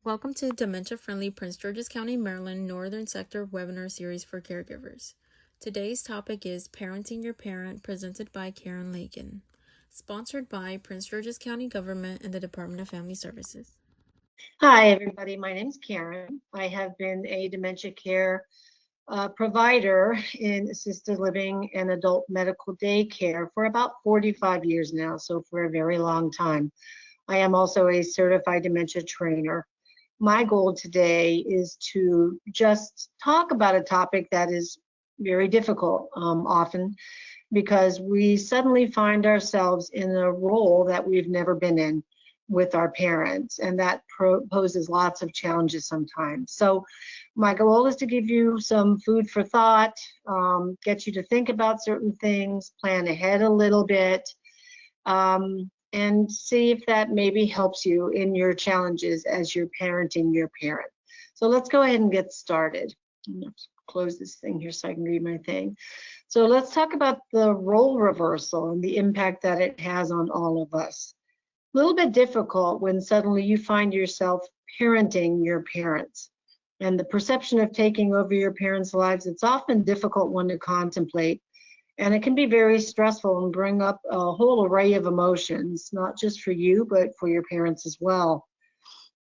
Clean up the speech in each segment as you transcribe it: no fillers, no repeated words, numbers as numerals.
Welcome to Dementia-Friendly Prince George's County, Maryland Northern Sector webinar series for caregivers. Today's topic is Parenting Your Parent, presented by Karin Lakin, sponsored by Prince George's County Government and the Department of Family Services. Hi, everybody. My name's Karen. I have been a dementia care provider in assisted living and adult medical daycare for about 45 years now, so for a very long time. I am also a certified dementia trainer. My goal today is to just talk about a topic that is very difficult often because we suddenly find ourselves in a role that we've never been in with our parents, and that poses lots of challenges sometimes. So my goal is to give you some food for thought, get you to think about certain things, plan ahead a little bit, and see if that maybe helps you in your challenges as you're parenting your parent. So let's go ahead and get started. I'm going to close this thing here so I can read my thing. So let's talk about the role reversal and the impact that it has on all of us. A little bit difficult when suddenly you find yourself parenting your parents. And the perception of taking over your parents' lives, it's often a difficult one to contemplate. And it can be very stressful and bring up a whole array of emotions, not just for you, but for your parents as well.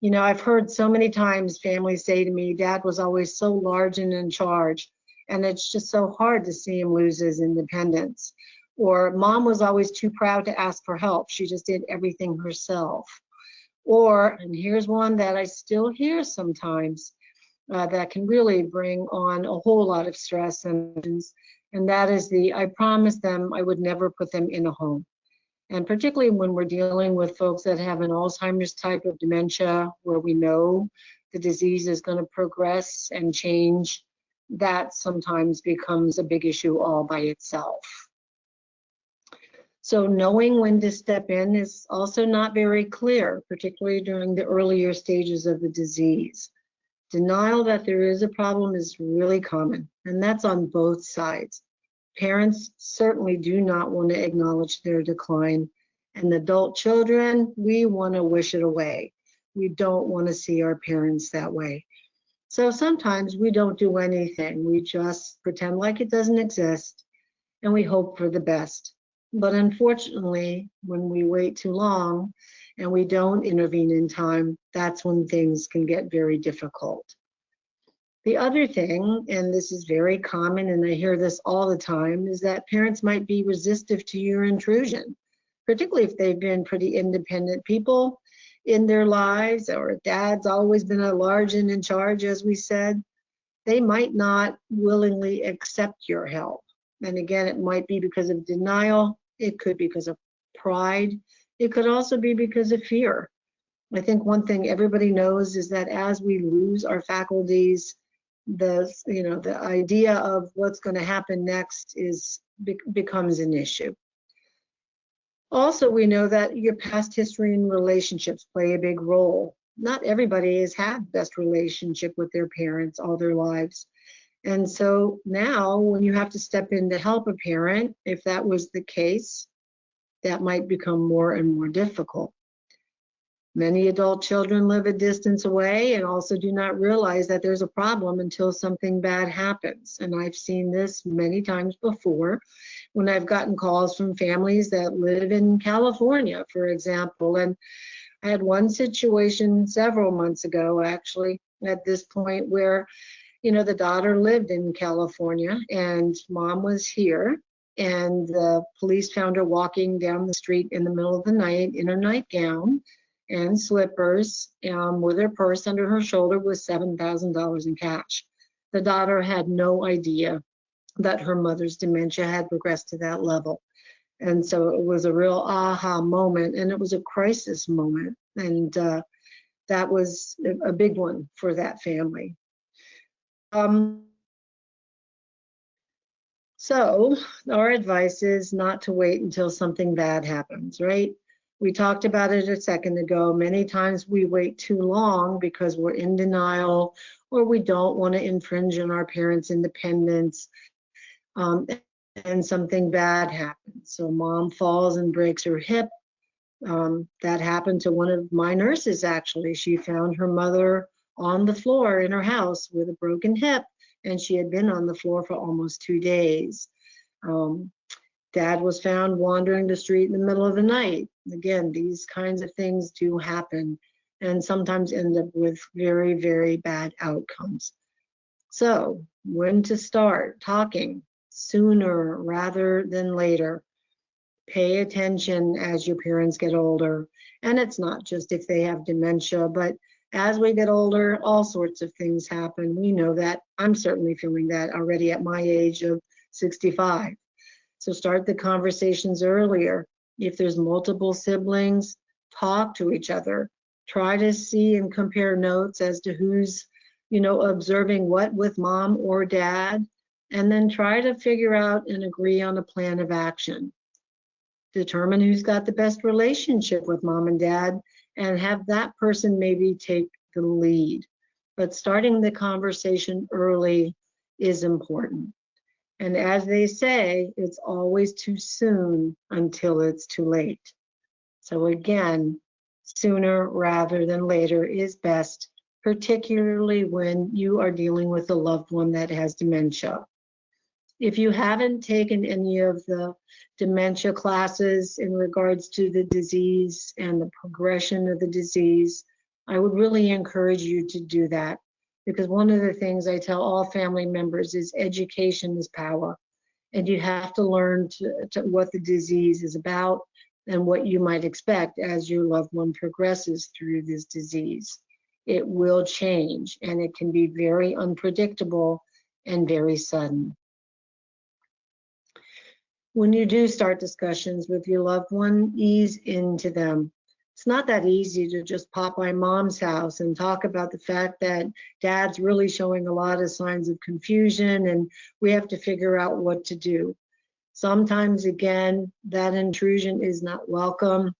You know, I've heard so many times families say to me, Dad was always so large and in charge, and it's just so hard to see him lose his independence. Or Mom was always too proud to ask for help. She just did everything herself. Or, and here's one that I still hear sometimes that can really bring on a whole lot of stress, and that is I promised them I would never put them in a home. And particularly when we're dealing with folks that have an Alzheimer's type of dementia, where we know the disease is going to progress and change, that sometimes becomes a big issue all by itself. So knowing when to step in is also not very clear, particularly during the earlier stages of the disease. Denial that there is a problem is really common, and that's on both sides. Parents certainly do not want to acknowledge their decline, and adult children, we want to wish it away. We don't want to see our parents that way. So sometimes we don't do anything. We just pretend like it doesn't exist, and we hope for the best. But unfortunately, when we wait too long and we don't intervene in time, that's when things can get very difficult. The other thing, and this is very common, and I hear this all the time, is that parents might be resistive to your intrusion, particularly if they've been pretty independent people in their lives, or Dad's always been a large and in charge, as we said. They might not willingly accept your help. And again, it might be because of denial. It could be because of pride. It could also be because of fear. I think one thing everybody knows is that as we lose our faculties, the idea of what's going to happen next becomes an issue. Also, we know that your past history and relationships play a big role. Not everybody has had the best relationship with their parents all their lives. And so now when you have to step in to help a parent, if that was the case, that might become more and more difficult. Many adult children live a distance away and also do not realize that there's a problem until something bad happens. And I've seen this many times before when I've gotten calls from families that live in California, for example. And I had one situation several months ago, actually, at this point where the daughter lived in California and Mom was here, and the police found her walking down the street in the middle of the night in her nightgown and slippers, with her purse under her shoulder with $7,000 in cash. The daughter had no idea that her mother's dementia had progressed to that level. And so it was a real aha moment, and it was a crisis moment. And that was a big one for that family. So our advice is not to wait until something bad happens, right? We talked about it a second ago. Many times we wait too long because we're in denial, or we don't want to infringe on our parents' independence, and something bad happens. So Mom falls and breaks her hip, That happened to one of my nurses, actually. She found her mother on the floor in her house with a broken hip, and she had been on the floor for almost 2 days. Um, Dad was found wandering the street in the middle of the night. Again, these kinds of things do happen and sometimes end up with very, very bad outcomes. So, when to start talking? Sooner rather than later. Pay attention as your parents get older. And it's not just if they have dementia, but as we get older, all sorts of things happen. We know that. I'm certainly feeling that already at my age of 65. So start the conversations earlier. If there's multiple siblings, talk to each other. Try to see and compare notes as to who's, observing what with mom or dad, and then try to figure out and agree on a plan of action. Determine who's got the best relationship with mom and dad and have that person maybe take the lead. But starting the conversation early is important. And as they say, it's always too soon until it's too late. So again, sooner rather than later is best, particularly when you are dealing with a loved one that has dementia. If you haven't taken any of the dementia classes in regards to the disease and the progression of the disease, I would really encourage you to do that, because one of the things I tell all family members is education is power, and you have to learn to what the disease is about and what you might expect as your loved one progresses through this disease. It will change, and it can be very unpredictable and very sudden. When you do start discussions with your loved one, ease into them. It's not that easy to just pop by mom's house and talk about the fact that dad's really showing a lot of signs of confusion and we have to figure out what to do. Sometimes, again, that intrusion is not welcome.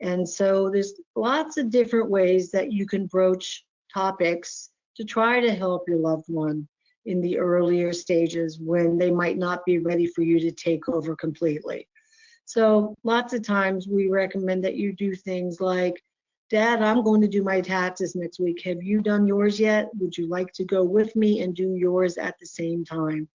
And so there's lots of different ways that you can broach topics to try to help your loved one in the earlier stages when they might not be ready for you to take over completely. So lots of times we recommend that you do things like, Dad, I'm going to do my taxes next week. Have you done yours yet? Would you like to go with me and do yours at the same time?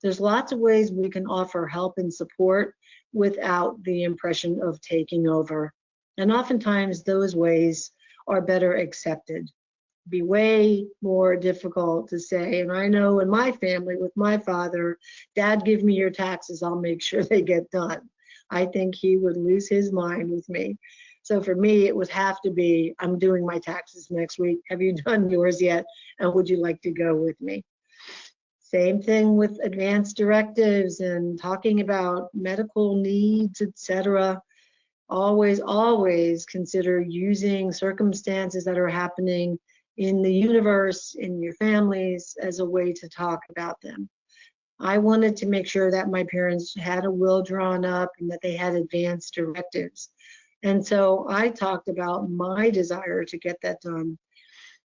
There's lots of ways we can offer help and support without the impression of taking over. And oftentimes those ways are better accepted. Be way more difficult to say. And I know in my family with my father, Dad, give me your taxes, I'll make sure they get done. I think he would lose his mind with me. So for me, it would have to be, I'm doing my taxes next week. Have you done yours yet? And would you like to go with me? Same thing with advanced directives and talking about medical needs, etc. Always, always consider using circumstances that are happening in the universe, in your families, as a way to talk about them. I wanted to make sure that my parents had a will drawn up and that they had advanced directives. And so I talked about my desire to get that done,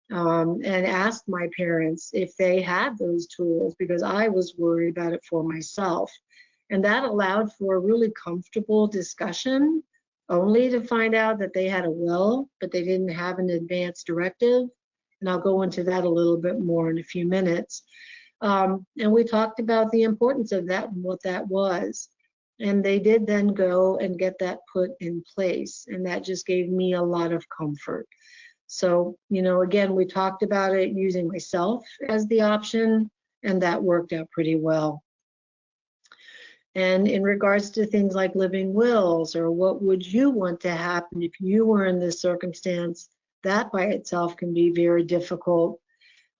and asked my parents if they had those tools, because I was worried about it for myself. And that allowed for a really comfortable discussion, only to find out that they had a will, but they didn't have an advanced directive. And I'll go into that a little bit more in a few minutes. And we talked about the importance of that and what that was. And they did then go and get that put in place. And that just gave me a lot of comfort. So, again, we talked about it using myself as the option, and that worked out pretty well. And in regards to things like living wills, or what would you want to happen if you were in this circumstance, that by itself can be very difficult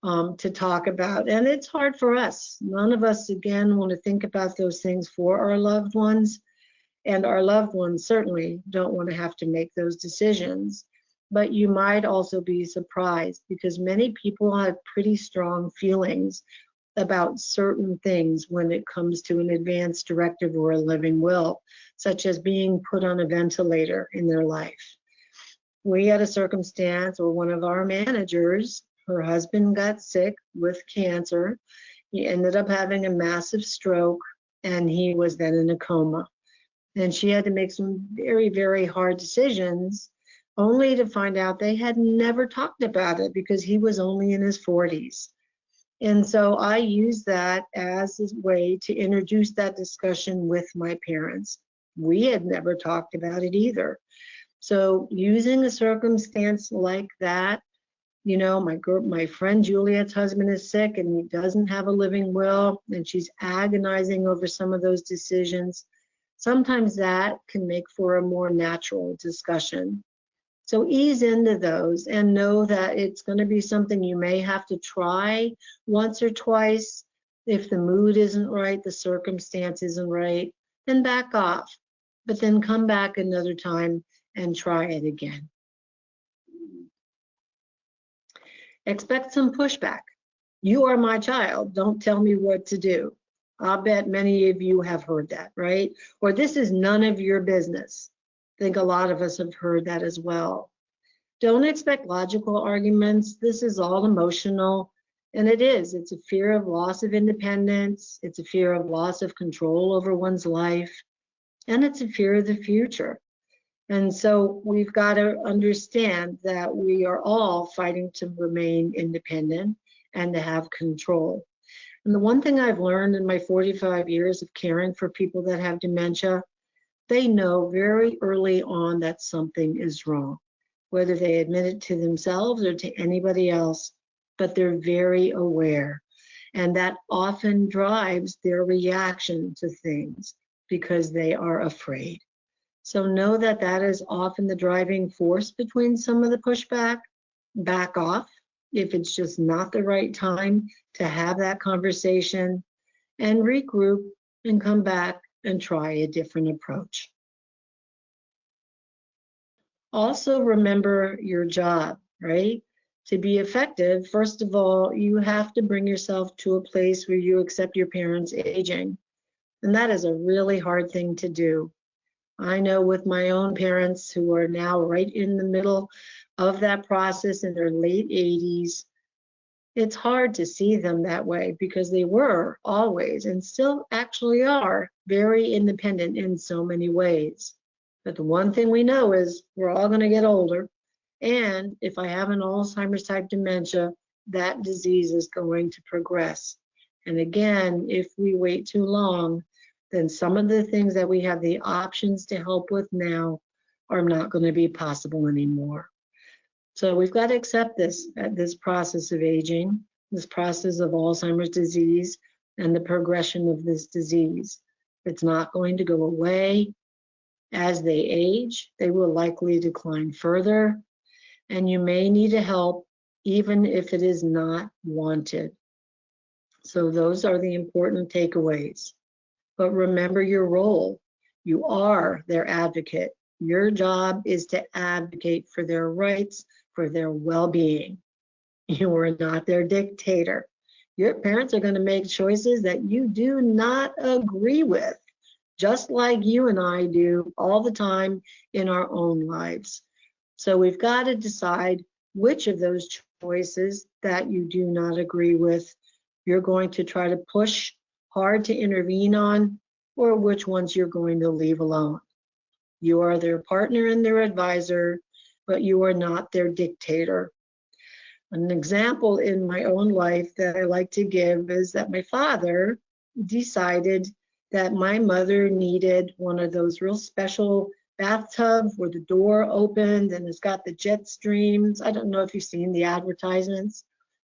to talk about. And it's hard for us. None of us, again, want to think about those things for our loved ones. And our loved ones certainly don't want to have to make those decisions. But you might also be surprised, because many people have pretty strong feelings about certain things when it comes to an advanced directive or a living will, such as being put on a ventilator in their life. We had a circumstance where one of our managers, her husband got sick with cancer. He ended up having a massive stroke, and he was then in a coma. And she had to make some very, very hard decisions, only to find out they had never talked about it because he was only in his 40s. And so I used that as a way to introduce that discussion with my parents. We had never talked about it either. So using a circumstance like that, my friend Juliet's husband is sick and he doesn't have a living will, and she's agonizing over some of those decisions. Sometimes that can make for a more natural discussion. So ease into those and know that it's going to be something you may have to try once or twice. If the mood isn't right, the circumstance isn't right, then back off. But then come back another time and try it again. Expect some pushback. You are my child. Don't tell me what to do. I'll bet many of you have heard that, right? Or this is none of your business. I think a lot of us have heard that as well. Don't expect logical arguments. This is all emotional, and it is. It's a fear of loss of independence. It's a fear of loss of control over one's life, and it's a fear of the future. And so we've got to understand that we are all fighting to remain independent and to have control. And the one thing I've learned in my 45 years of caring for people that have dementia, they know very early on that something is wrong, whether they admit it to themselves or to anybody else, but they're very aware. And that often drives their reaction to things because they are afraid. So know that that is often the driving force between some of the pushback. Back off if it's just not the right time to have that conversation, and regroup and come back and try a different approach. Also remember your job, right? To be effective, first of all, you have to bring yourself to a place where you accept your parents aging. And that is a really hard thing to do. I know with my own parents who are now right in the middle of that process in their late 80s, it's hard to see them that way because they were always and still actually are very independent in so many ways. But the one thing we know is we're all going to get older. And if I have an Alzheimer's type dementia, that disease is going to progress. And again, if we wait too long, then some of the things that we have the options to help with now are not going to be possible anymore. So we've got to accept this process of aging, this process of Alzheimer's disease, and the progression of this disease. It's not going to go away. As they age, they will likely decline further, and you may need help even if it is not wanted. So those are the important takeaways. But remember your role. You are their advocate. Your job is to advocate for their rights, for their well-being. You are not their dictator. Your parents are going to make choices that you do not agree with, just like you and I do all the time in our own lives. So we've got to decide which of those choices that you do not agree with you're going to try to push hard to intervene on, or which ones you're going to leave alone. You are their partner and their advisor, but you are not their dictator. An example in my own life that I like to give is that my father decided that my mother needed one of those real special bathtubs where the door opened and it's got the jet streams. I don't know if you've seen the advertisements.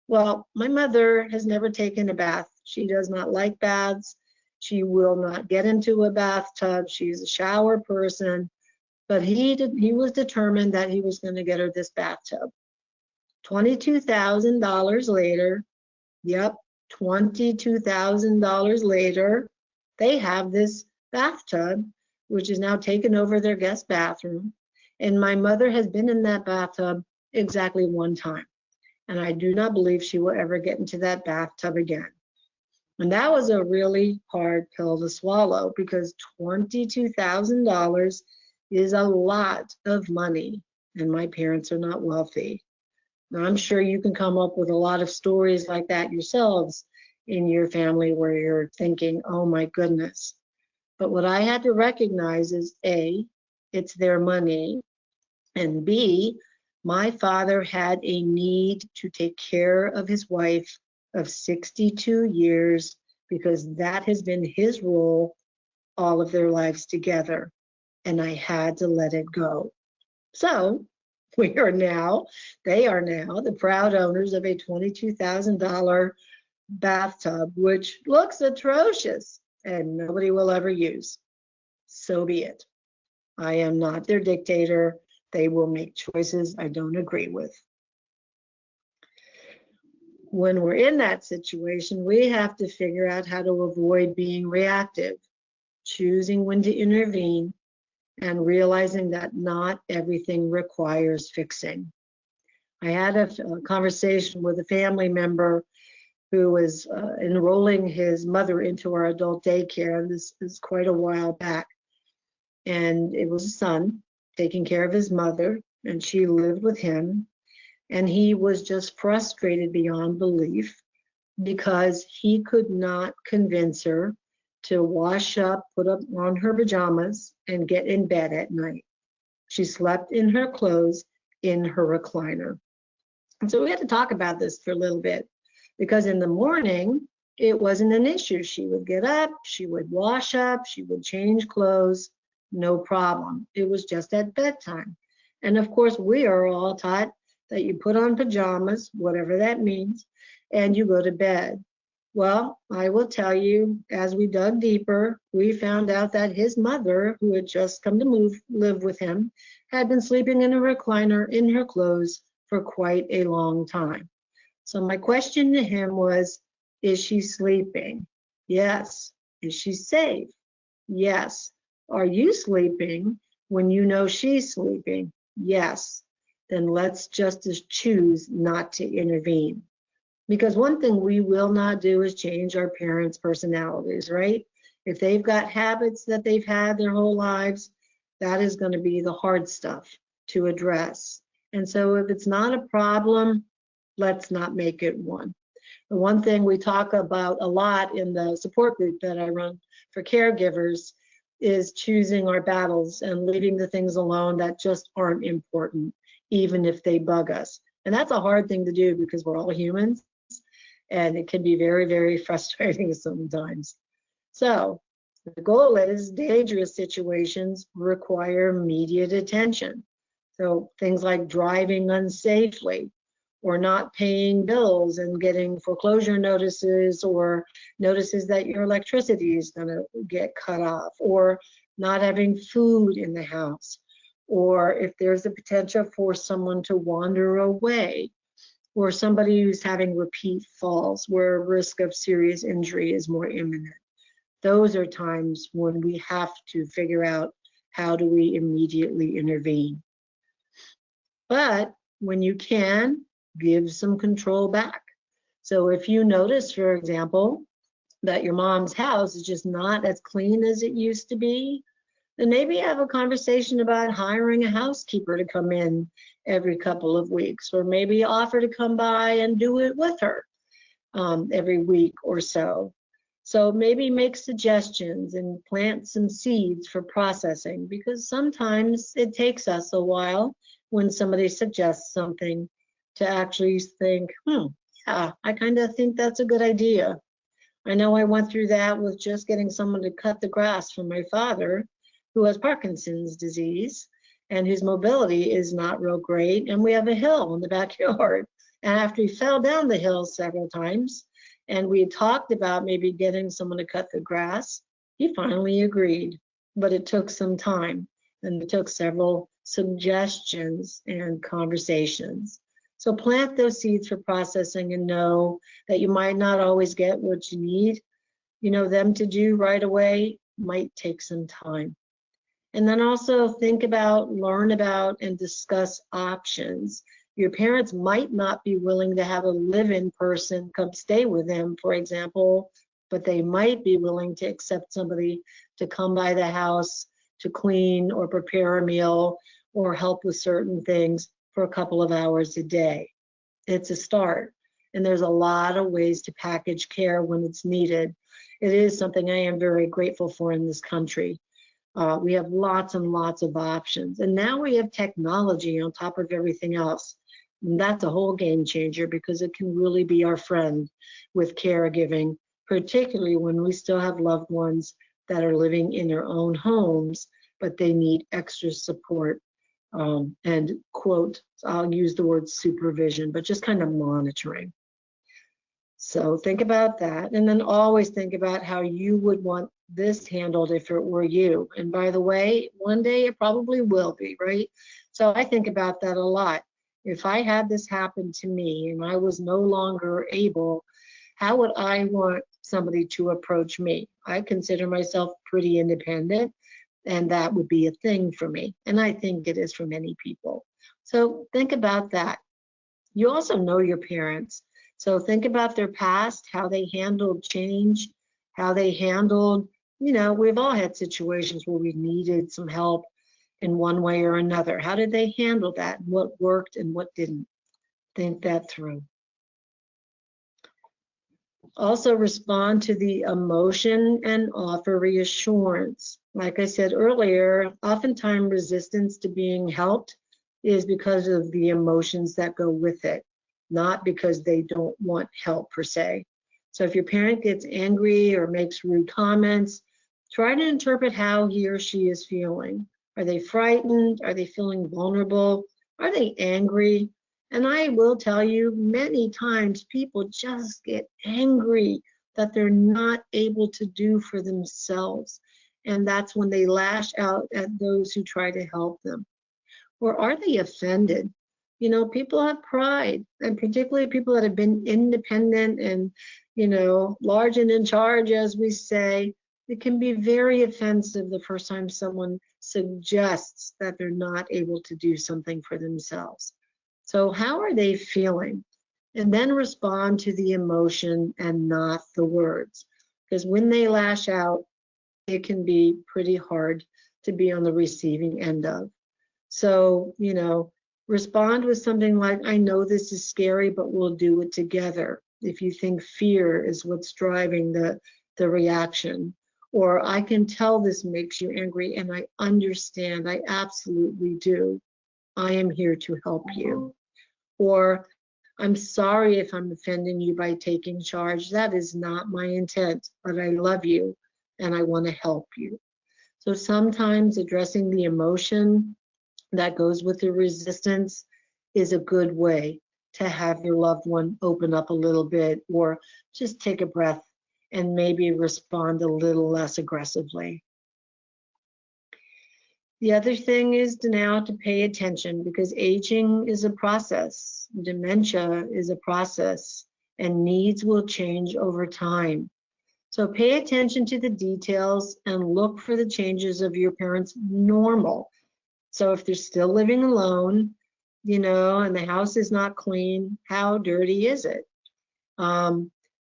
Well, my mother has never taken a bath. She does not like baths. She will not get into a bathtub. She's a shower person. But he was determined that he was going to get her this bathtub. $22,000 later, yep, $22,000 later, they have this bathtub, which is now taken over their guest bathroom. And my mother has been in that bathtub exactly one time. And I do not believe she will ever get into that bathtub again. And that was a really hard pill to swallow because $22,000 is a lot of money, and my parents are not wealthy. Now, I'm sure you can come up with a lot of stories like that yourselves in your family where you're thinking, oh my goodness. But what I had to recognize is A, it's their money, and B, my father had a need to take care of his wife of 62 years because that has been his role all of their lives together. And I had to let it go. So they are now the proud owners of a $22,000 bathtub, which looks atrocious and nobody will ever use. So be it. I am not their dictator. They will make choices I don't agree with. When we're in that situation, we have to figure out how to avoid being reactive, choosing when to intervene, and realizing that not everything requires fixing. I had a conversation with a family member who was enrolling his mother into our adult daycare, and this is quite a while back. And it was a son taking care of his mother, and she lived with him. And he was just frustrated beyond belief because he could not convince her to wash up, put up on her pajamas, and get in bed at night. She slept in her clothes in her recliner. And so we had to talk about this for a little bit because in the morning, it wasn't an issue. She would get up, she would wash up, she would change clothes, no problem. It was just at bedtime. And of course, we are all taught that you put on pajamas, whatever that means, and you go to bed. Well, I will tell you, as we dug deeper, we found out that his mother, who had just come to live with him, had been sleeping in a recliner in her clothes for quite a long time. So my question to him was, is she sleeping? Yes. Is she safe? Yes. Are you sleeping when you know she's sleeping? Yes. Then let's just choose not to intervene. Because one thing we will not do is change our parents' personalities, right? If they've got habits that they've had their whole lives, that is going to be the hard stuff to address. And so if it's not a problem, let's not make it one. The one thing we talk about a lot in the support group that I run for caregivers is choosing our battles and leaving the things alone that just aren't important, even if they bug us. And that's a hard thing to do because we're all humans, and it can be very, very frustrating sometimes. So the goal is dangerous situations require immediate attention. So things like driving unsafely, or not paying bills and getting foreclosure notices, or notices that your electricity is going to get cut off, or not having food in the house, or if there's a potential for someone to wander away, or somebody who's having repeat falls where risk of serious injury is more imminent. Those are times when we have to figure out how do we immediately intervene. But when you can, give some control back. So if you notice, for example, that your mom's house is just not as clean as it used to be, then maybe have a conversation about hiring a housekeeper to come in every couple of weeks, or maybe offer to come by and do it with her every week or so. So maybe make suggestions and plant some seeds for processing, because sometimes it takes us a while when somebody suggests something to actually think, yeah, I kind of think that's a good idea. I know I went through that with just getting someone to cut the grass for my father, who has Parkinson's disease and whose mobility is not real great. And we have a hill in the backyard. And after he fell down the hill several times, and we talked about maybe getting someone to cut the grass, he finally agreed. But it took some time, and it took several suggestions and conversations. So plant those seeds for processing and know that you might not always get what you need, them to do right away. Might take some time. And then also think about, learn about, and discuss options. Your parents might not be willing to have a live-in person come stay with them, for example, but they might be willing to accept somebody to come by the house to clean or prepare a meal or help with certain things for a couple of hours a day. It's a start. And there's a lot of ways to package care when it's needed. It is something I am very grateful for in this country. We have lots and lots of options. And now we have technology on top of everything else. And that's a whole game changer because it can really be our friend with caregiving, particularly when we still have loved ones that are living in their own homes, but they need extra support. And quote, I'll use the word supervision, but just kind of monitoring. So think about that. And then always think about how you would want this handled if it were you. And by the way, one day it probably will be, right? So I think about that a lot. If I had this happen to me and I was no longer able, how would I want somebody to approach me? I consider myself pretty independent, and that would be a thing for me. And I think it is for many people. So think about that. You also know your parents. So think about their past, how they handled change, how they handled, we've all had situations where we needed some help in one way or another. How did they handle that? What worked and what didn't? Think that through. Also respond to the emotion and offer reassurance. Like I said earlier, oftentimes resistance to being helped is because of the emotions that go with it, not because they don't want help per se. So if your parent gets angry or makes rude comments, try to interpret how he or she is feeling. Are they frightened? Are they feeling vulnerable? Are they angry? And I will tell you, many times people just get angry that they're not able to do for themselves. And that's when they lash out at those who try to help them. Or are they offended? People have pride, and particularly people that have been independent and, large and in charge, as we say. It can be very offensive the first time someone suggests that they're not able to do something for themselves. So how are they feeling? And then respond to the emotion and not the words. Because when they lash out, it can be pretty hard to be on the receiving end of. So, respond with something like, I know this is scary, but we'll do it together. If you think fear is what's driving the reaction. Or I can tell this makes you angry, and I understand, I absolutely do. I am here to help you. Or I'm sorry if I'm offending you by taking charge. That is not my intent, but I love you and I want to help you. So sometimes addressing the emotion that goes with the resistance is a good way to have your loved one open up a little bit, or just take a breath and maybe respond a little less aggressively. The other thing is now to pay attention, because aging is a process, dementia is a process, and needs will change over time. So pay attention to the details and look for the changes of your parents' normal. So if they're still living alone, and the house is not clean, how dirty is it?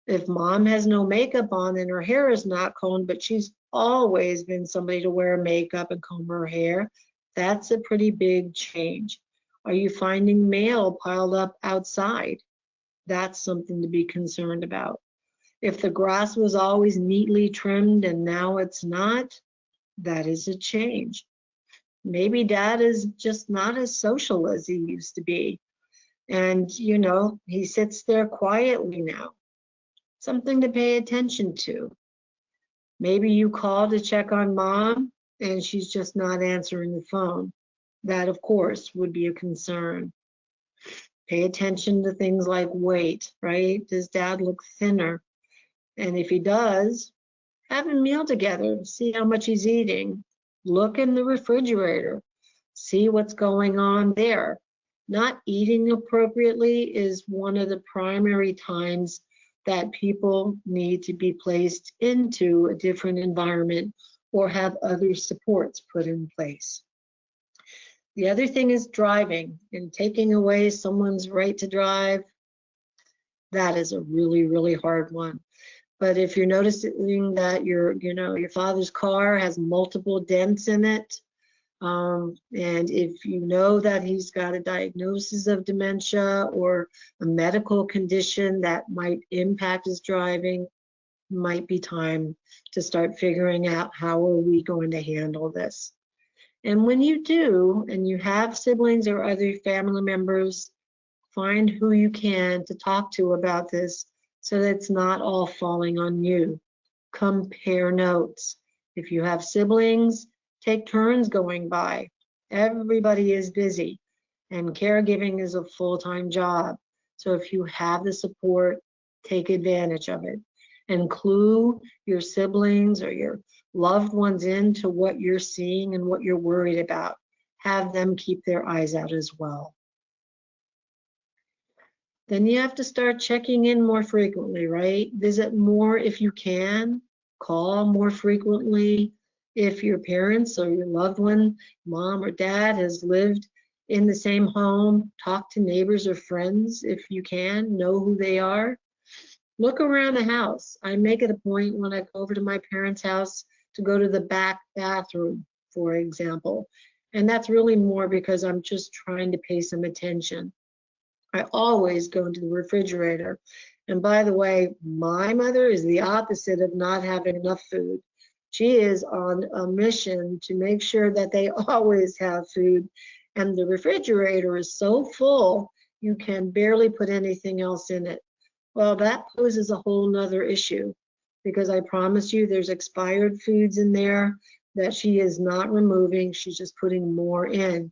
If mom has no makeup on and her hair is not combed, but she's always been somebody to wear makeup and comb her hair, that's a pretty big change. Are you finding mail piled up outside? That's something to be concerned about. If the grass was always neatly trimmed and now it's not, that is a change. Maybe dad is just not as social as he used to be. And, he sits there quietly now. Something to pay attention to. Maybe you call to check on mom and she's just not answering the phone. That, of course, would be a concern. Pay attention to things like weight, right? Does dad look thinner? And if he does, have a meal together, see how much he's eating. Look in the refrigerator, see what's going on there. Not eating appropriately is one of the primary times that people need to be placed into a different environment or have other supports put in place. The other thing is driving, and taking away someone's right to drive. That is a really, really hard one. But if you're noticing that your father's car has multiple dents in it, And if you know that he's got a diagnosis of dementia or a medical condition that might impact his driving, might be time to start figuring out how are we going to handle this. And when you do, and you have siblings or other family members, find who you can to talk to about this so that it's not all falling on you. Compare notes. If you have siblings, take turns going by. Everybody is busy, and caregiving is a full-time job. So if you have the support, take advantage of it. And clue your siblings or your loved ones into what you're seeing and what you're worried about. Have them keep their eyes out as well. Then you have to start checking in more frequently, right? Visit more if you can, call more frequently. If your parents or your loved one, mom or dad, has lived in the same home, talk to neighbors or friends if you can, know who they are. Look around the house. I make it a point when I go over to my parents' house to go to the back bathroom, for example. And that's really more because I'm just trying to pay some attention. I always go into the refrigerator. And by the way, my mother is the opposite of not having enough food. She is on a mission to make sure that they always have food. And the refrigerator is so full, you can barely put anything else in it. Well, that poses a whole nother issue because I promise you there's expired foods in there that she is not removing. She's just putting more in.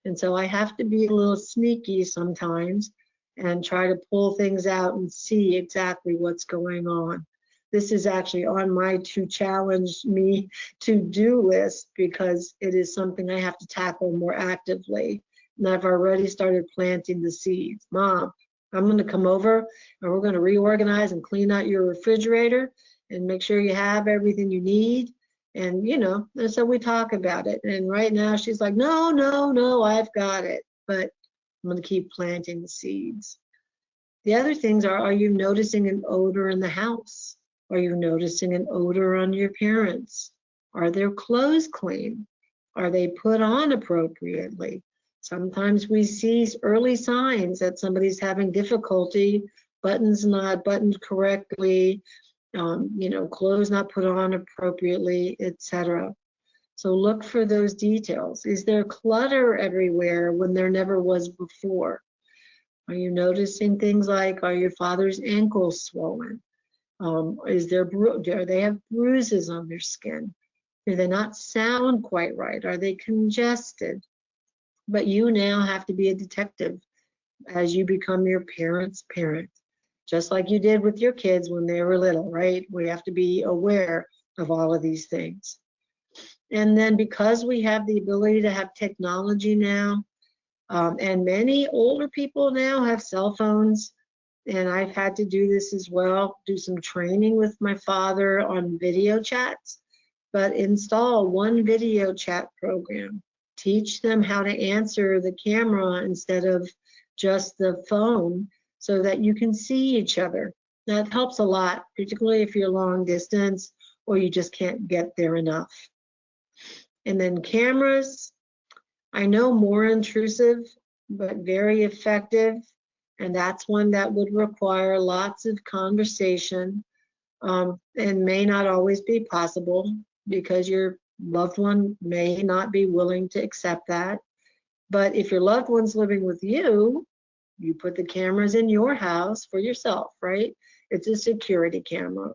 And so I have to be a little sneaky sometimes and try to pull things out and see exactly what's going on. This is actually on my to challenge me to-do list because it is something I have to tackle more actively. And I've already started planting the seeds. Mom, I'm going to come over and we're going to reorganize and clean out your refrigerator and make sure you have everything you need. And, you know, and so we talk about it. And right now she's like, no, no, no, I've got it. But I'm going to keep planting the seeds. The other things are you noticing an odor in the house? Are you noticing an odor on your parents? Are their clothes clean? Are they put on appropriately? Sometimes we see early signs that somebody's having difficulty, buttons not buttoned correctly, you know, clothes not put on appropriately, etc. So look for those details. Is there clutter everywhere when there never was before? Are you noticing things like, are your father's ankles swollen? Do they have bruises on their skin? Do they not sound quite right? Are they congested? But you now have to be a detective as you become your parent's parent, just like you did with your kids when they were little, right? We have to be aware of all of these things. And then because we have the ability to have technology now, and many older people now have cell phones, and I've had to do this as well, do some training with my father on video chats, but install one video chat program. Teach them how to answer the camera instead of just the phone so that you can see each other. That helps a lot, particularly if you're long distance or you just can't get there enough. And then cameras, I know more intrusive, but very effective. And that's one that would require lots of conversation and may not always be possible because your loved one may not be willing to accept that. But if your loved one's living with you, you put the cameras in your house for yourself, right? It's a security camera.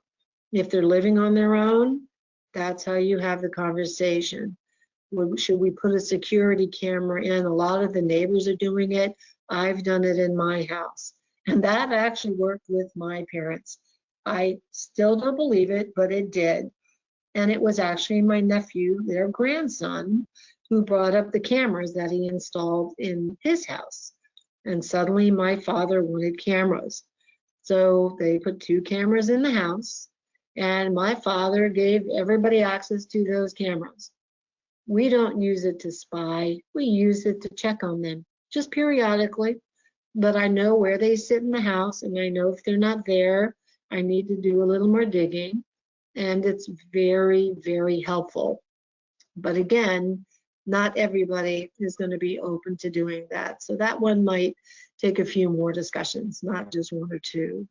If they're living on their own, that's how you have the conversation. Should we put a security camera in? A lot of the neighbors are doing it. I've done it in my house. And that actually worked with my parents. I still don't believe it, but it did. And it was actually my nephew, their grandson, who brought up the cameras that he installed in his house. And suddenly my father wanted cameras. So they put 2 cameras in the house, and my father gave everybody access to those cameras. We don't use it to spy. We use it to check on them, just periodically. But I know where they sit in the house, and I know if they're not there, I need to do a little more digging. And it's very, very helpful. But again, not everybody is going to be open to doing that. So that one might take a few more discussions, not just one or two.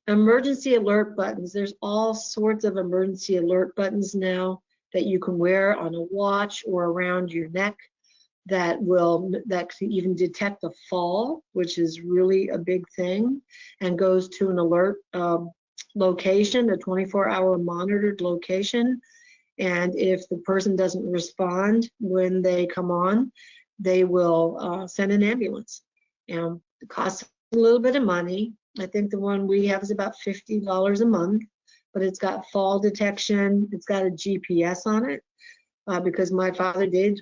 Emergency alert buttons. There's all sorts of emergency alert buttons now that you can wear on a watch or around your neck that can even detect a fall, which is really a big thing, and goes to an alert location, a 24-hour monitored location. And if the person doesn't respond when they come on, they will send an ambulance. It costs a little bit of money. I think the one we have is about $50 a month, but it's got fall detection. It's got a GPS on it because my father did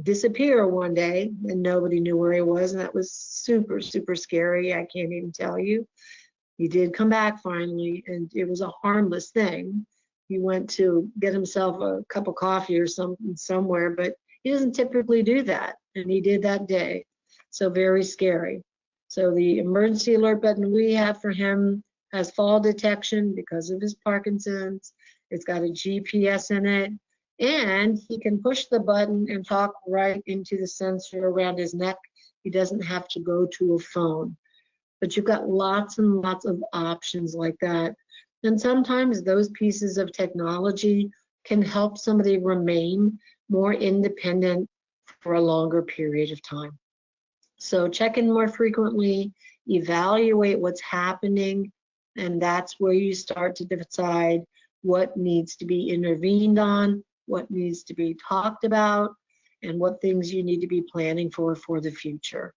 disappear one day and nobody knew where he was, and that was super, super scary. I can't even tell you. He did come back finally, and it was a harmless thing. He went to get himself a cup of coffee or something somewhere, but he doesn't typically do that, and he did that day. So very scary. So the emergency alert button we have for him has fall detection because of his Parkinson's. It's got a GPS in it, and he can push the button and talk right into the sensor around his neck. He doesn't have to go to a phone. But you've got lots and lots of options like that. And sometimes those pieces of technology can help somebody remain more independent for a longer period of time. So check in more frequently, evaluate what's happening, and that's where you start to decide what needs to be intervened on, what needs to be talked about, and what things you need to be planning for the future.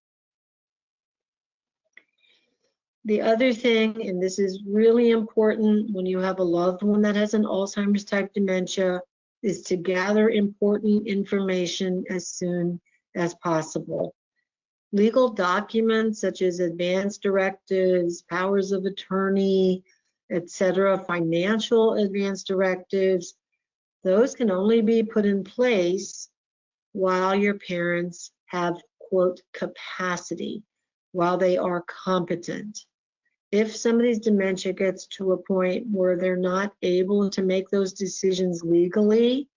The other thing, and this is really important when you have a loved one that has an Alzheimer's type dementia, is to gather important information as soon as possible. Legal documents such as advance directives, powers of attorney, etc., financial advance directives, those can only be put in place while your parents have, quote, capacity, while they are competent. If somebody's dementia gets to a point where they're not able to make those decisions legally,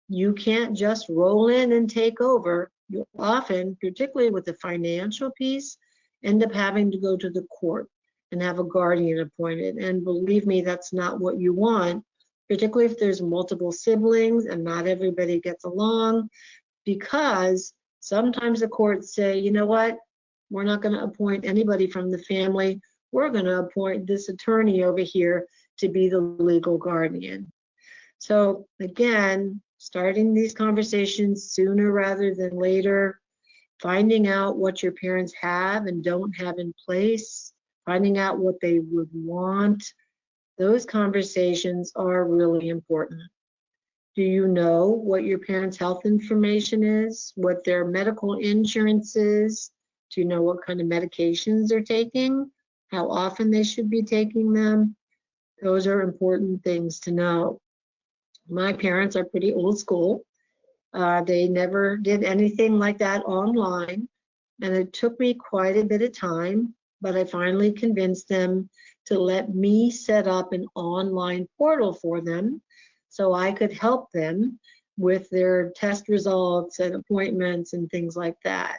you can't just roll in and take over. You often, particularly with the financial piece, end up having to go to the court and have a guardian appointed. And believe me, that's not what you want, particularly if there's multiple siblings and not everybody gets along, because sometimes the courts say, you know what, we're not going to appoint anybody from the family. We're going to appoint this attorney over here to be the legal guardian. So again, starting these conversations sooner rather than later, finding out what your parents have and don't have in place, finding out what they would want, those conversations are really important. Do you know what your parents' health information is, what their medical insurance is? Do you know what kind of medications they're taking, how often they should be taking them? Those are important things to know. My parents are pretty old school. They never did anything like that online, and it took me quite a bit of time, but I finally convinced them to let me set up an online portal for them so I could help them with their test results and appointments and things like that.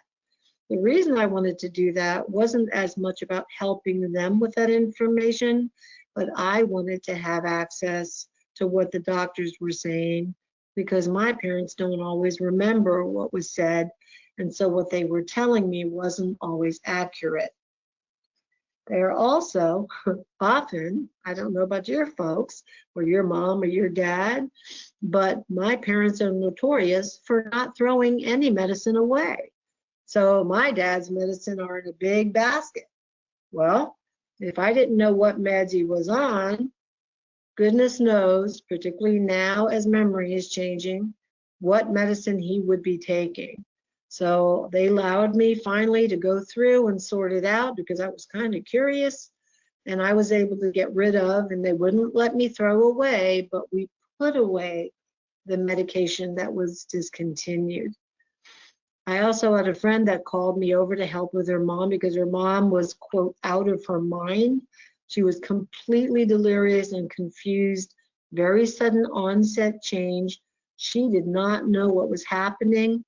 The reason I wanted to do that wasn't as much about helping them with that information, but I wanted to have access to what the doctors were saying, because my parents don't always remember what was said, and so what they were telling me wasn't always accurate. They're also often, I don't know about your folks or your mom or your dad, but my parents are notorious for not throwing any medicine away. So my dad's medicine are in a big basket. Well, if I didn't know what meds he was on, goodness knows, particularly now as memory is changing, what medicine he would be taking. So they allowed me finally to go through and sort it out because I was kind of curious, and I was able to get rid of, and they wouldn't let me throw away, but we put away the medication that was discontinued. I also had a friend that called me over to help with her mom because her mom was, quote, out of her mind. She was completely delirious and confused, very sudden onset change, She did not know what was happening.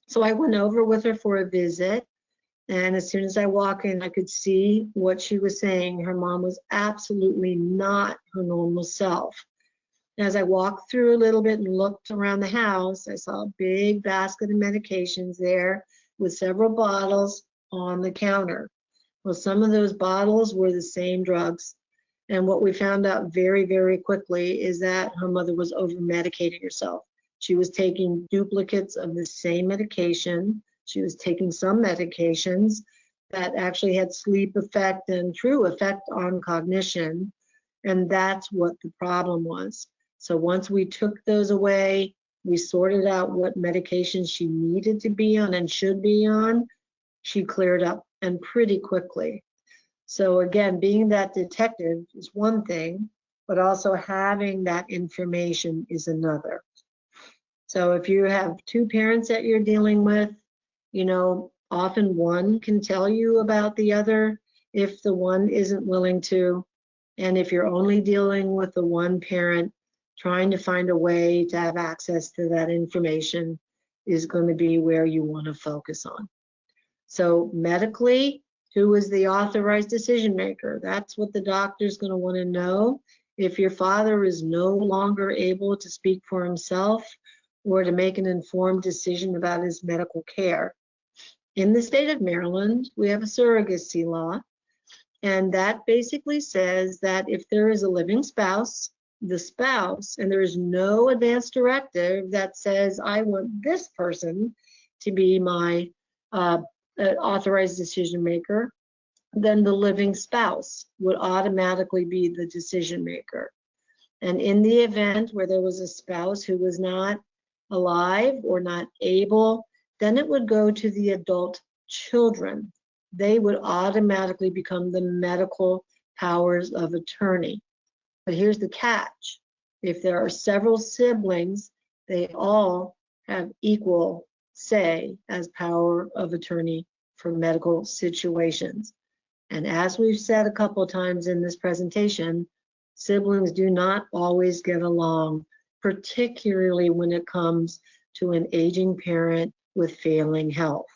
So I went over with her for a visit. And as soon as I walked in, I could see what she was saying. Her mom was absolutely not her normal self. As I walked through a little bit and looked around the house, I saw a big basket of medications there with several bottles on the counter. Well, some of those bottles were the same drugs. And what we found out very, very quickly is that her mother was over-medicating herself. She was taking duplicates of the same medication. She was taking some medications that actually had sleep effect and true effect on cognition. And that's what the problem was. So once we took those away, we sorted out what medications she needed to be on and should be on, she cleared up, and pretty quickly. So again, being that detective is one thing, but also having that information is another. So if you have two parents that you're dealing with, you know, often one can tell you about the other if the one isn't willing to. And if you're only dealing with the one parent, trying to find a way to have access to that information is going to be where you want to focus on. So medically, who is the authorized decision maker? That's what the doctor's going to want to know. If your father is no longer able to speak for himself or to make an informed decision about his medical care. In the state of Maryland, we have a surrogacy law, and that basically says that if there is a living spouse, the spouse, and there is no advance directive that says, I want this person to be my authorized decision maker, then the living spouse would automatically be the decision maker. And in the event where there was a spouse who was not alive or not able, then it would go to the adult children. They would automatically become the medical powers of attorney. But here's the catch. If there are several siblings, they all have equal say as power of attorney for medical situations. And as we've said a couple of times in this presentation, siblings do not always get along, particularly when it comes to an aging parent with failing health.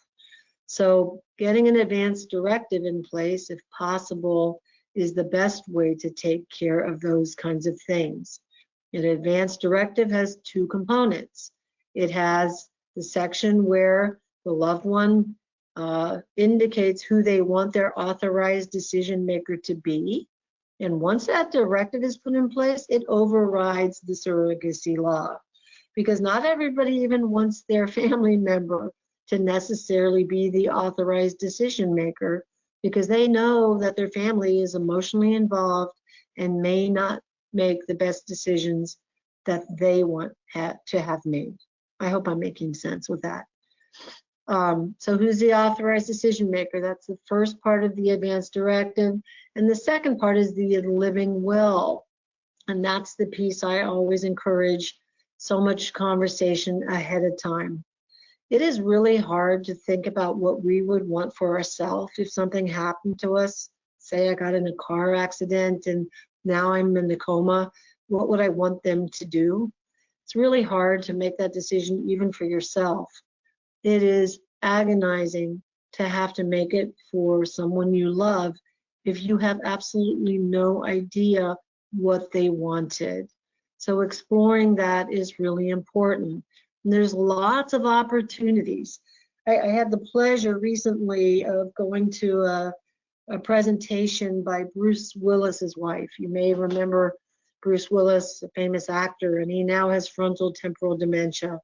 So getting an advance directive in place, if possible, is the best way to take care of those kinds of things. An advance directive has two components. It has the section where the loved one indicates who they want their authorized decision maker to be. And once that directive is put in place, it overrides the surrogacy law, because not everybody even wants their family member to necessarily be the authorized decision maker, because they know that their family is emotionally involved and may not make the best decisions that they want to have made. I hope I'm making sense with that. So who's the authorized decision maker? That's the first part of the advance directive. And the second part is the living will. And that's the piece I always encourage so much conversation ahead of time. It is really hard to think about what we would want for ourselves if something happened to us. Say I got in a car accident and now I'm in a coma. What would I want them to do? It's really hard to make that decision even for yourself. It is agonizing to have to make it for someone you love if you have absolutely no idea what they wanted. So exploring that is really important. And there's lots of opportunities. I had the pleasure recently of going to a presentation by Bruce Willis's wife. You may remember Bruce Willis, a famous actor, and he now has frontal temporal dementia.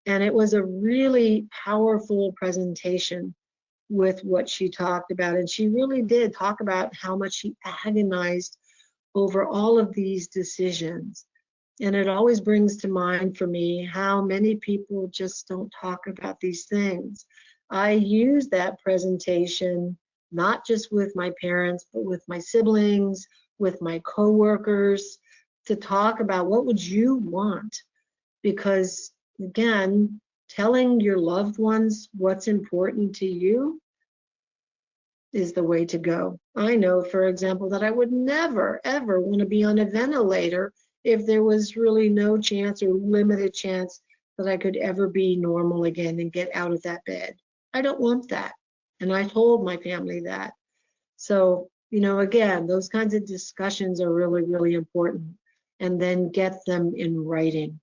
And it was a really powerful presentation with what she talked about. And she really did talk about how much she agonized over all of these decisions. And it always brings to mind for me how many people just don't talk about these things. I use that presentation not just with my parents, but with my siblings, with my coworkers, to talk about what would you want? Because again, telling your loved ones what's important to you is the way to go. I know, for example, that I would never, ever want to be on a ventilator if there was really no chance or limited chance that I could ever be normal again and get out of that bed. I don't want that. And I told my family that. So, again, those kinds of discussions are really, really important. And then get them in writing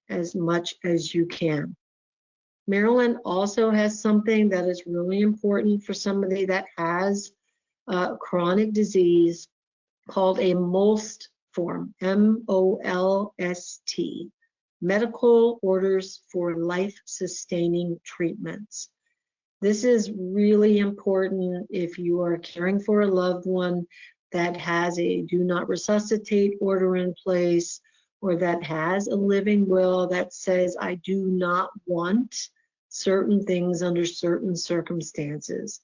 as much as you can. Maryland also has something that is really important for somebody that has chronic disease called a MOLST form, MOLST, Medical Orders for Life-Sustaining Treatments. This is really important if you are caring for a loved one that has a do not resuscitate order in place, or that has a living will that says, I do not want certain things under certain circumstances.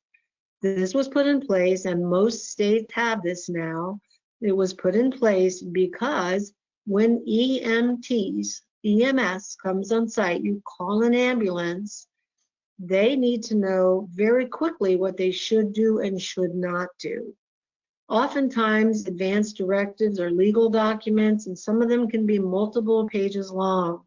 This was put in place, and most states have this now. It was put in place because when EMS comes on site, you call an ambulance, they need to know very quickly what they should do and should not do. Oftentimes, advance directives are legal documents, and some of them can be multiple pages long.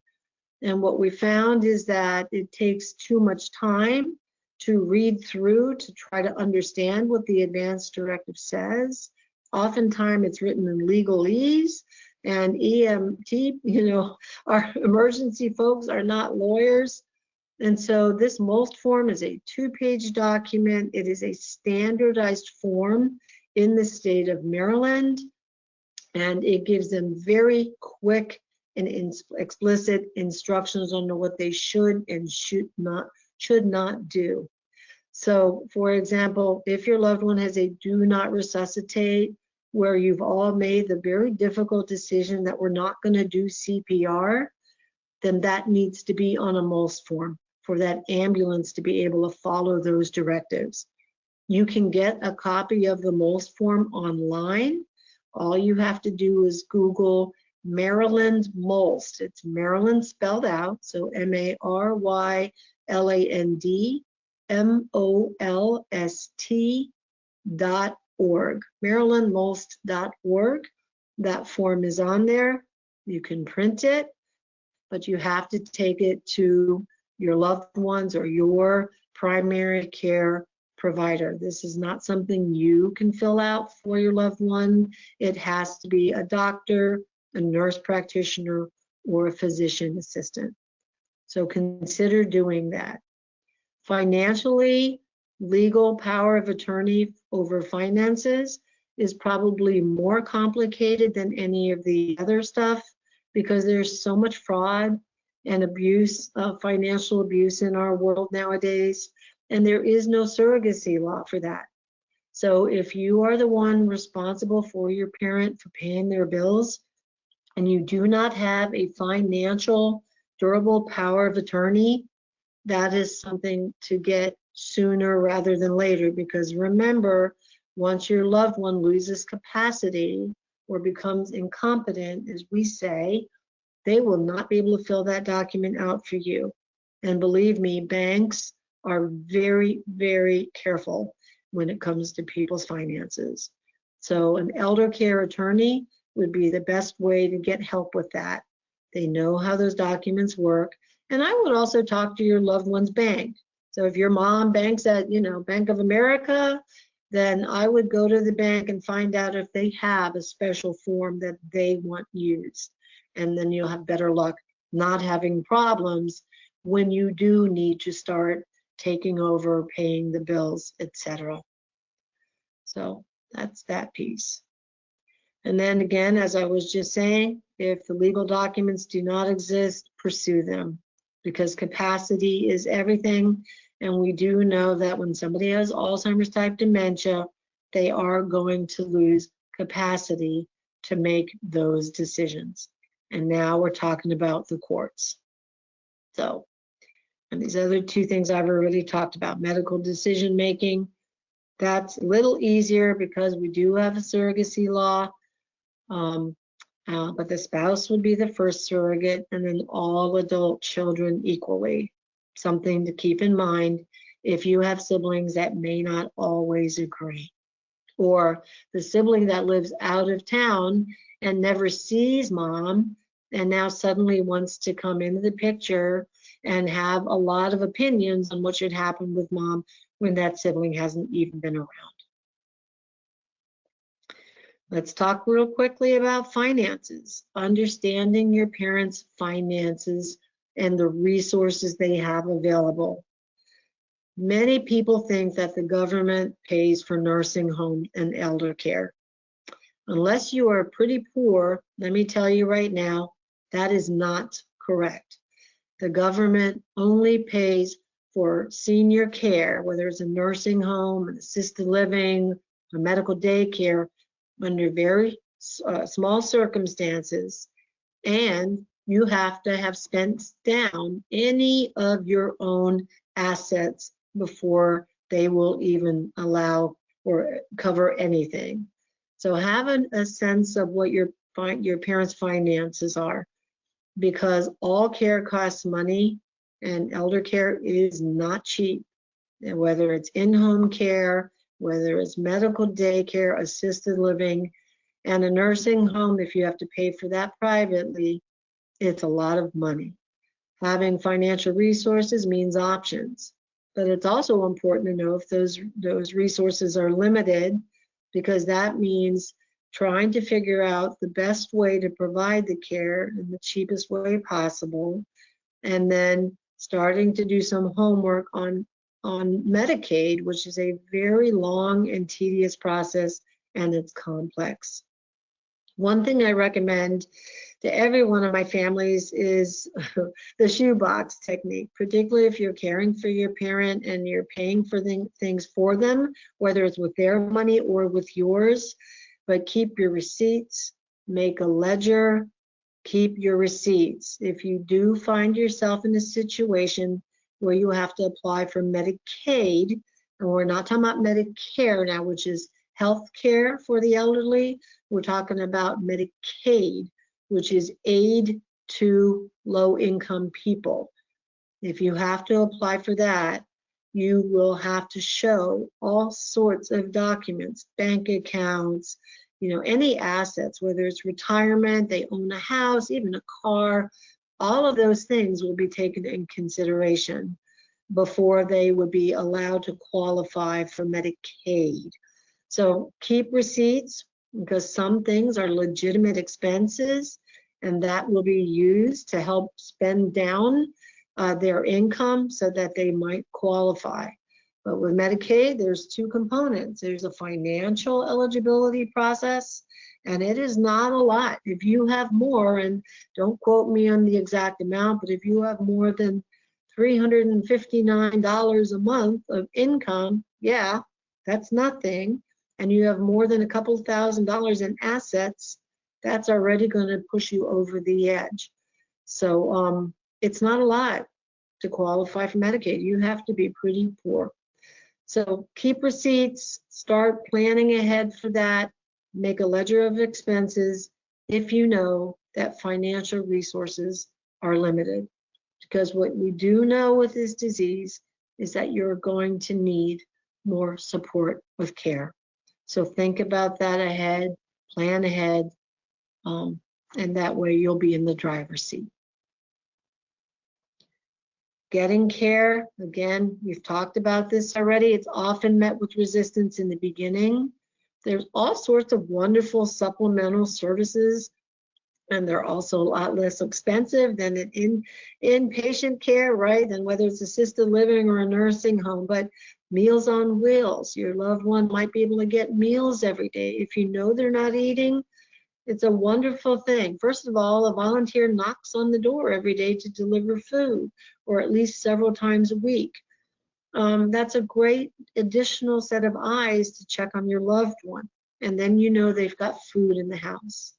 And what we found is that it takes too much time to read through to try to understand what the advance directive says. Oftentimes, it's written in legalese, and EMT, our emergency folks are not lawyers. And so this MOLST form is a 2-page document. It is a standardized form in the state of Maryland, and it gives them very quick and explicit instructions on what they should and should not do. So, for example, if your loved one has a do not resuscitate, where you've all made the very difficult decision that we're not going to do CPR, then that needs to be on a MOLST form for that ambulance to be able to follow those directives. You can get a copy of the MOLST form online. All you have to do is Google Maryland MOLST. It's Maryland spelled out, so MARYLAND MOLST.org, marylandmolst.org. That form is on there. You can print it, but you have to take it to your loved ones or your primary care provider. This is not something you can fill out for your loved one. It has to be a doctor, a nurse practitioner, or a physician assistant. So consider doing that. Financially, legal power of attorney over finances is probably more complicated than any of the other stuff because there's so much fraud and abuse, financial abuse in our world nowadays, and there is no surrogacy law for that. So if you are the one responsible for your parent for paying their bills, and you do not have a financial durable power of attorney, that is something to get sooner rather than later, because remember, once your loved one loses capacity or becomes incompetent, as we say, they will not be able to fill that document out for you. And believe me, banks are very, very careful when it comes to people's finances. So an elder care attorney would be the best way to get help with that. They know how those documents work. And I would also talk to your loved one's bank. So if your mom banks at, Bank of America, then I would go to the bank and find out if they have a special form that they want used. And then you'll have better luck not having problems when you do need to start taking over, paying the bills, etc. So that's that piece. And then again, as I was just saying, if the legal documents do not exist, pursue them, because capacity is everything. And we do know that when somebody has Alzheimer's type dementia, they are going to lose capacity to make those decisions. And now we're talking about the courts. So, and these other two things I've already talked about, medical decision making, that's a little easier because we do have a surrogacy law. But the spouse would be the first surrogate, and then all adult children equally. Something to keep in mind if you have siblings that may not always agree, or the sibling that lives out of town and never sees mom and now suddenly wants to come into the picture and have a lot of opinions on what should happen with mom when that sibling hasn't even been around. Let's talk real quickly about finances. Understanding your parents' finances and the resources they have available. Many people think that the government pays for nursing home and elder care. Unless you are pretty poor, let me tell you right now, that is not correct. The government only pays for senior care, whether it's a nursing home, an assisted living, a medical daycare, under very small circumstances, and you have to have spent down any of your own assets before they will even allow or cover anything. So have a sense of what your parents' finances are, because all care costs money and elder care is not cheap. And whether it's in-home care, whether it's medical daycare, assisted living, and a nursing home, if you have to pay for that privately, it's a lot of money. Having financial resources means options, but it's also important to know if those resources are limited, because that means trying to figure out the best way to provide the care in the cheapest way possible, and then starting to do some homework on Medicaid, which is a very long and tedious process, and it's complex. One thing I recommend to every one of my families is the shoebox technique, particularly if you're caring for your parent and you're paying for things for them, whether it's with their money or with yours. But keep your receipts, make a ledger, keep your receipts. If you do find yourself in a situation where you have to apply for Medicaid, and we're not talking about Medicare now, which is health care for the elderly, we're talking about Medicaid, which is aid to low-income people. If you have to apply for that, you will have to show all sorts of documents, bank accounts, any assets, whether it's retirement, they own a house, even a car, all of those things will be taken in consideration before they would be allowed to qualify for Medicaid. So keep receipts, because some things are legitimate expenses, and that will be used to help spend down their income so that they might qualify. But with Medicaid, there's two components. There's a financial eligibility process, and it is not a lot. If you have more, and don't quote me on the exact amount, but if you have more than $359 a month of income, yeah, that's nothing. And you have more than a couple $1,000s in assets, that's already going to push you over the edge. So it's not a lot to qualify for Medicaid. You have to be pretty poor. So keep receipts, start planning ahead for that, make a ledger of expenses if you know that financial resources are limited. Because what we do know with this disease is that you're going to need more support with care. So think about that ahead, plan ahead, and that way you'll be in the driver's seat. Getting care, again, we've talked about this already. It's often met with resistance in the beginning. There's all sorts of wonderful supplemental services, and they're also a lot less expensive than an inpatient care, right? And whether it's assisted living or a nursing home, but Meals on Wheels, your loved one might be able to get meals every day. If you know they're not eating, it's a wonderful thing. First of all, a volunteer knocks on the door every day to deliver food, or at least several times a week. That's a great additional set of eyes to check on your loved one. And then you know they've got food in the house.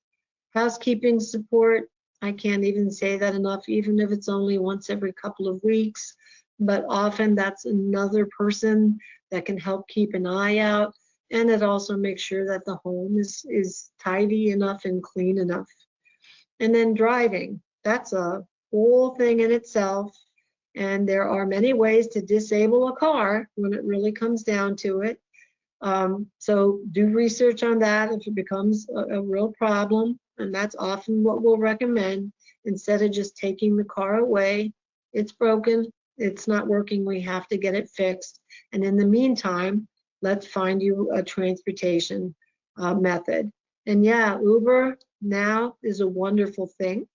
Housekeeping support, I can't even say that enough, even if it's only once every couple of weeks. But often that's another person that can help keep an eye out. And it also makes sure that the home is tidy enough and clean enough. And then driving, that's a whole thing in itself. And there are many ways to disable a car when it really comes down to it. So do research on that if it becomes a real problem, and that's often what we'll recommend. Instead of just taking the car away, it's broken, it's not working, we have to get it fixed. And in the meantime, let's find you a transportation method. And yeah, Uber now is a wonderful thing,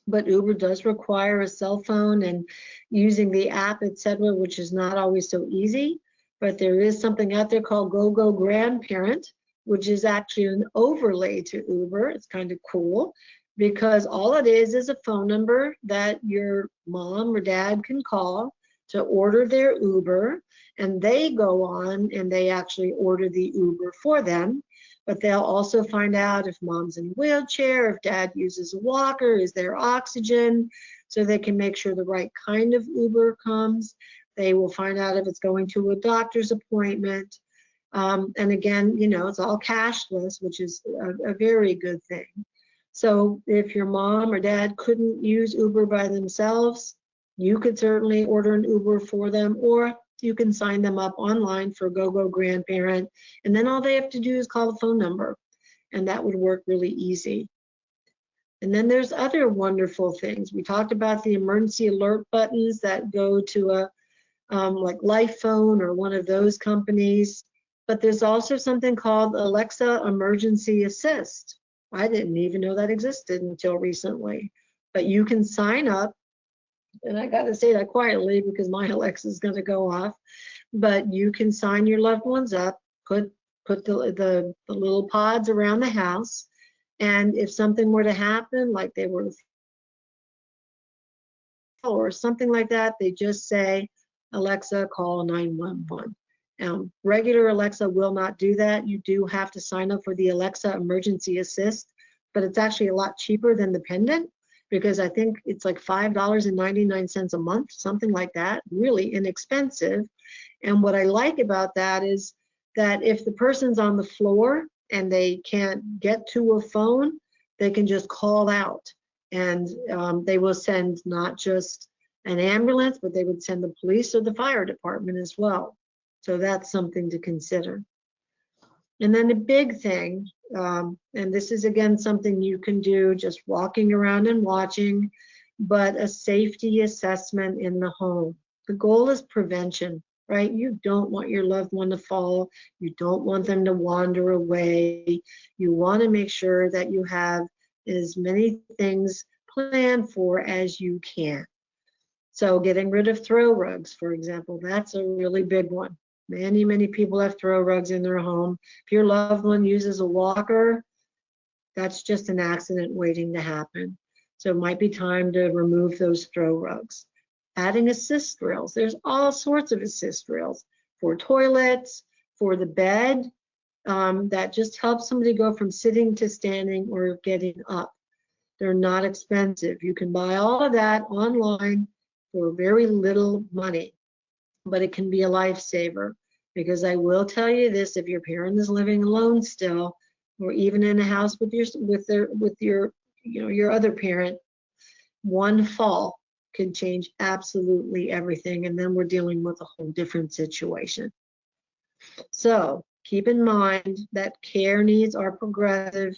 but Uber does require a cell phone and using the app, etc., which is not always so easy. But there is something out there called GoGo Grandparent, which is actually an overlay to Uber. It's kind of cool because all it is a phone number that your mom or dad can call to order their Uber, and they go on and they actually order the Uber for them. But they'll also find out if mom's in a wheelchair, if dad uses a walker, is there oxygen, so they can make sure the right kind of Uber comes. They will find out if it's going to a doctor's appointment. And again, you know, it's all cashless, which is a very good thing. So if your mom or dad couldn't use Uber by themselves, you could certainly order an Uber for them, or you can sign them up online for GoGo Grandparent, and then all they have to do is call the phone number, and that would work really easy. And then there's other wonderful things. We talked about the emergency alert buttons that go to a like Life Phone or one of those companies, but there's also something called Alexa Emergency Assist. I didn't even know that existed until recently, but you can sign up, and I got to say that quietly because my Alexa is going to go off, but you can sign your loved ones up, put the little pods around the house, and if something were to happen, like they were or something like that, they just say, Alexa, call 911. Regular Alexa will not do that. You do have to sign up for the Alexa Emergency Assist, but it's actually a lot cheaper than the pendant, because I think it's like $5.99 a month, something like that, really inexpensive. And what I like about that is that if the person's on the floor and they can't get to a phone, they can just call out, and they will send not just an ambulance, but they would send the police or the fire department as well. So that's something to consider. And then the big thing, and this is again something you can do just walking around and watching, but a safety assessment in the home. The goal is prevention, right? You don't want your loved one to fall. You don't want them to wander away. You want to make sure that you have as many things planned for as you can. So getting rid of throw rugs, for example, that's a really big one. Many people have throw rugs in their home. If your loved one uses a walker, that's just an accident waiting to happen. So it might be time to remove those throw rugs. Adding assist rails. There's all sorts of assist rails for toilets, for the bed, that just helps somebody go from sitting to standing or getting up. They're not expensive. You can buy all of that online for very little money, but it can be a lifesaver, because I will tell you this: if your parent is living alone still, or even in a house with your other parent, one fall can change absolutely everything, and then we're dealing with a whole different situation. So keep in mind that care needs are progressive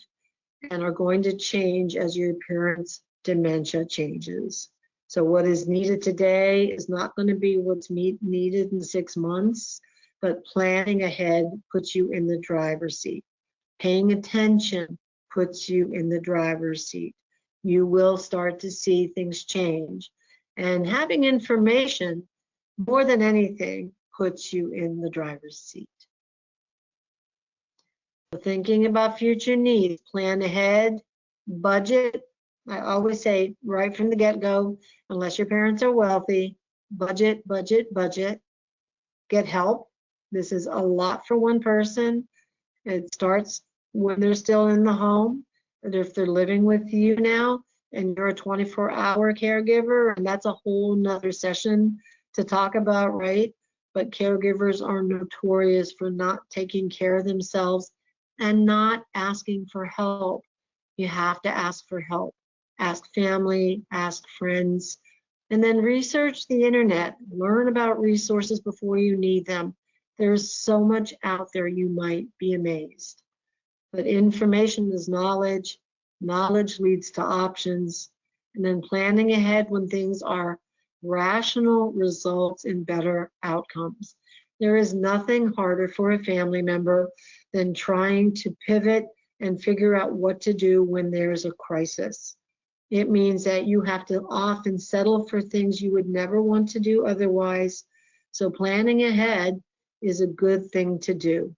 and are going to change as your parents' dementia changes. So what is needed today is not going to be what's needed in 6 months, but planning ahead puts you in the driver's seat. Paying attention puts you in the driver's seat. You will start to see things change. And having information, more than anything, puts you in the driver's seat. So thinking about future needs, plan ahead, budget. I always say right from the get-go, unless your parents are wealthy, budget. Get help. This is a lot for one person. It starts when they're still in the home, or if they're living with you now and you're a 24-hour caregiver, and that's a whole nother session to talk about, right? But caregivers are notorious for not taking care of themselves and not asking for help. You have to ask for help. Ask family, ask friends, and then research the internet. Learn about resources before you need them. There's so much out there, you might be amazed. But information is knowledge. Knowledge leads to options. And then planning ahead when things are rational results in better outcomes. There is nothing harder for a family member than trying to pivot and figure out what to do when there's a crisis. It means that you have to often settle for things you would never want to do otherwise. So planning ahead is a good thing to do.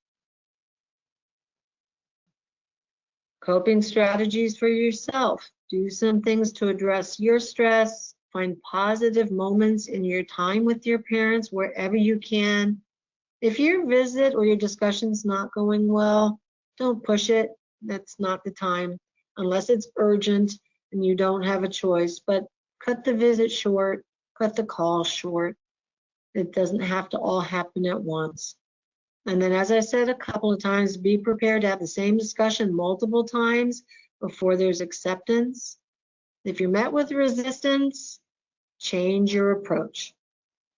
Coping strategies for yourself. Do some things to address your stress. Find positive moments in your time with your parents wherever you can. If your visit or your discussion's not going well, don't push it. That's not the time, unless it's urgent and you don't have a choice. But cut the visit short, cut the call short. It doesn't have to all happen at once. And then, as I said a couple of times, be prepared to have the same discussion multiple times before there's acceptance. If you're met with resistance, change your approach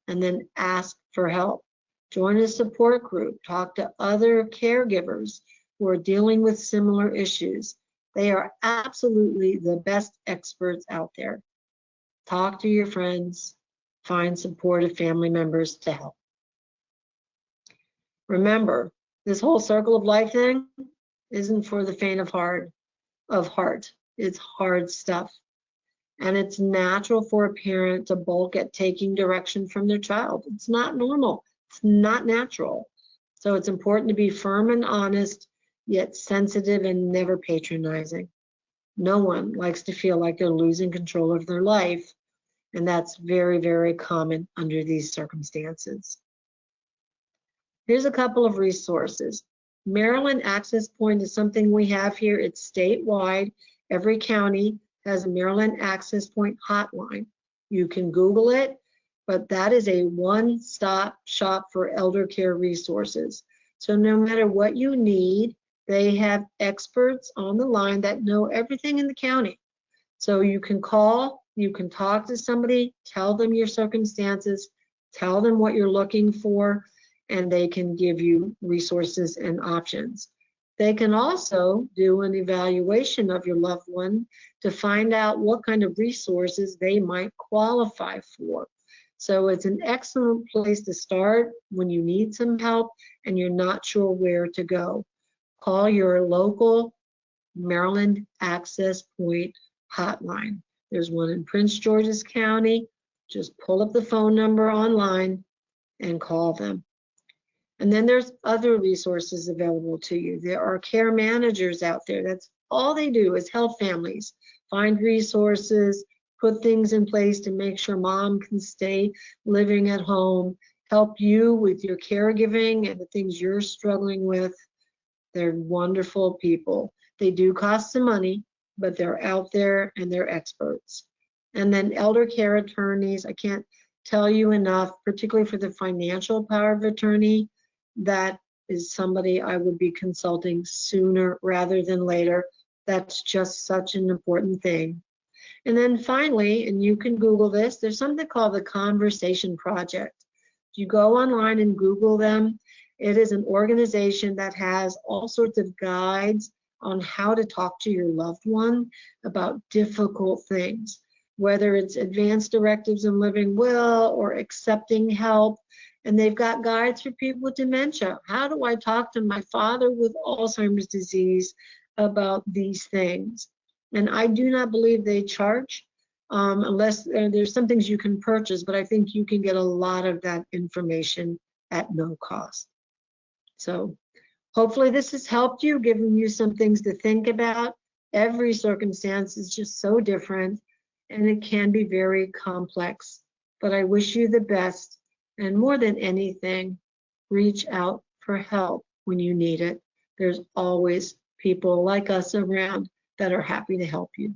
and then ask for help. Join a support group, talk to other caregivers who are dealing with similar issues. They are absolutely the best experts out there. Talk to your friends, find supportive family members to help. Remember, this whole circle of life thing isn't for the faint of heart. It's hard stuff. And it's natural for a parent to balk at taking direction from their child. It's not normal. It's not natural. So it's important to be firm and honest, yet sensitive and never patronizing. No one likes to feel like they're losing control of their life. And that's very, very common under these circumstances. Here's a couple of resources. Maryland Access Point is something we have here. It's statewide. Every county has a Maryland Access Point hotline. You can Google it, but that is a one-stop shop for elder care resources. So no matter what you need, they have experts on the line that know everything in the county. So you can call, you can talk to somebody, tell them your circumstances, tell them what you're looking for, and they can give you resources and options. They can also do an evaluation of your loved one to find out what kind of resources they might qualify for. So it's an excellent place to start when you need some help and you're not sure where to go. Call your local Maryland Access Point hotline. There's one in Prince George's County. Just pull up the phone number online and call them. And then there's other resources available to you. There are care managers out there. That's all they do is help families find resources, put things in place to make sure mom can stay living at home, help you with your caregiving and the things you're struggling with. They're wonderful people. They do cost some money, but they're out there and they're experts. And then elder care attorneys, I can't tell you enough, particularly for the financial power of attorney. That is somebody I would be consulting sooner rather than later. That's just such an important thing. And then finally, and you can Google this, there's something called the Conversation Project. If you go online and Google them, it is an organization that has all sorts of guides on how to talk to your loved one about difficult things, whether it's advanced directives in living will or accepting help. And they've got guides for people with dementia. How do I talk to my father with Alzheimer's disease about these things? And I do not believe they charge, unless there's some things you can purchase, but I think you can get a lot of that information at no cost. So hopefully this has helped you, given you some things to think about. Every circumstance is just so different, and it can be very complex. But I wish you the best. And more than anything, reach out for help when you need it. There's always people like us around that are happy to help you.